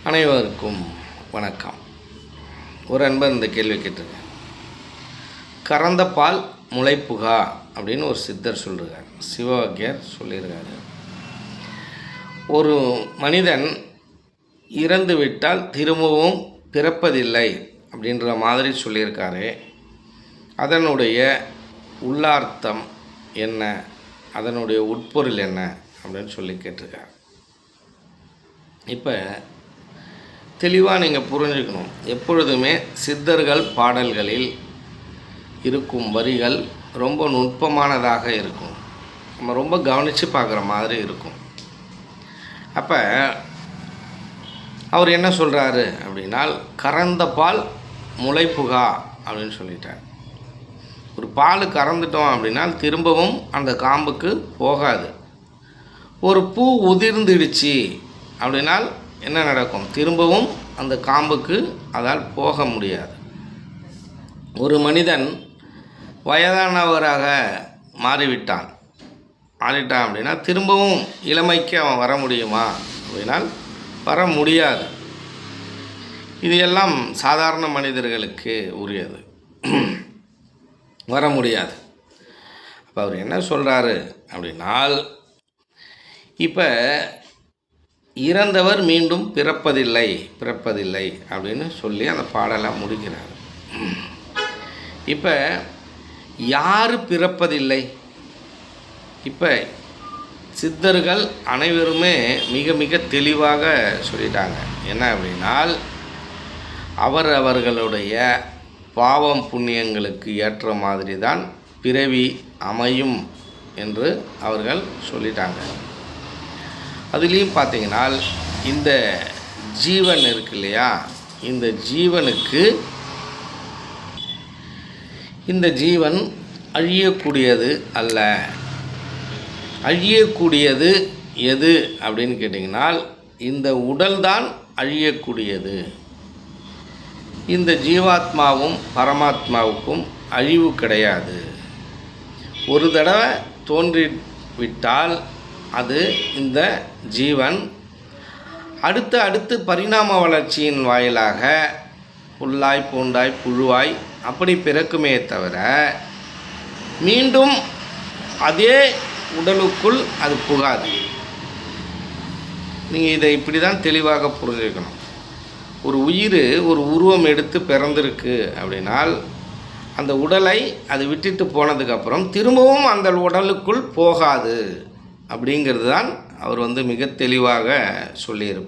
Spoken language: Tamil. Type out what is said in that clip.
அனைவருக்கும் வணக்கம். ஒரு அன்பர் இந்த கேள்வி கேட்டிருக்கேன். கறந்த பால் முளைப்புகா அப்படின்னு ஒரு சித்தர் சொல்கிறார், சிவவாக்கியர் சொல்லியிருக்காரு. ஒரு மனிதன் இறந்து விட்டால் திரும்பவும் பிறப்பதில்லை அப்படின்ற மாதிரி சொல்லியிருக்காரு. அதனுடைய உள்ளார்த்தம் என்ன, அதனுடைய உட்பொருள் என்ன அப்படின்னு சொல்லி கேட்டிருக்கார். இப்போ தெளிவாக நீங்கள் புரிஞ்சுக்கணும். எப்பொழுதுமே சித்தர்கள் பாடல்களில் இருக்கும் வரிகள் ரொம்ப நுட்பமானதாக இருக்கும். நம்ம ரொம்ப கவனித்து பார்க்குற மாதிரி இருக்கும். அப்போ அவர் என்ன சொல்கிறாரு அப்படின்னால், கறந்த பால் முளைப்புகா அப்படின்னு சொல்லிட்டார். ஒரு பால் கறந்துட்டோம் அப்படின்னா திரும்பவும் அந்த காம்புக்கு போகாது. ஒரு பூ உதிர்ந்துடுச்சு அப்படின்னால் என்ன நடக்கும்? திரும்பவும் அந்த காம்புக்கு அதால் போக முடியாது. ஒரு மனிதன் வயதானவராக மாறிட்டான் அப்படின்னா திரும்பவும் இளமைக்கு அவன் வர முடியுமா அப்படின்னால் வர முடியாது. இது எல்லாம் சாதாரண மனிதர்களுக்கு உரியது, வர முடியாது. அப்போ அவர் என்ன சொல்கிறாரு அப்படின்னால், இப்போ இறந்தவர் மீண்டும் பிறப்பதில்லை அப்படின்னு சொல்லி அந்த பாடலை முடிக்கிறார். இப்போ யார் பிறப்பதில்லை? இப்போ சித்தர்கள் அனைவருமே மிக மிக தெளிவாக சொல்லிட்டாங்க. என்ன அப்படின்னால், அவர்களுடைய பாவம் புண்ணியங்களுக்கு ஏற்ற மாதிரி தான் பிறவி அமையும் என்று அவர்கள் சொல்லிட்டாங்க. அதுலேயும் பார்த்தீங்கன்னா, இந்த ஜீவன் இருக்கு இல்லையா, இந்த ஜீவன் அழியக்கூடியது அல்ல. அழியக்கூடியது எது அப்படின்னு கேட்டிங்கனால், இந்த உடல் தான் அழியக்கூடியது. இந்த ஜீவாத்மாவும் பரமாத்மாவுக்கும் அழிவு கிடையாது. ஒரு தடவை தோன்றிவிட்டால் அது இந்த ஜீவன் அடுத்து பரிணாம வளர்ச்சியின் வாயிலாக புல்லாய் பூண்டாய் புழுவாய் அப்படி பிறக்குமே தவிர மீண்டும் அதே உடலுக்குள் அது புகாது. நீங்கள் இதை இப்படி தான் தெளிவாக புரிஞ்சுக்கணும். ஒரு உயிர் ஒரு உருவம் எடுத்து பிறந்திருக்கு அப்படின்னால் அந்த உடலை அது விட்டுட்டு போனதுக்கப்புறம் திரும்பவும் அந்த உடலுக்குள் போகாது அப்படிங்கிறது தான் அவர் மிக தெளிவாக சொல்லியிருப்பார்.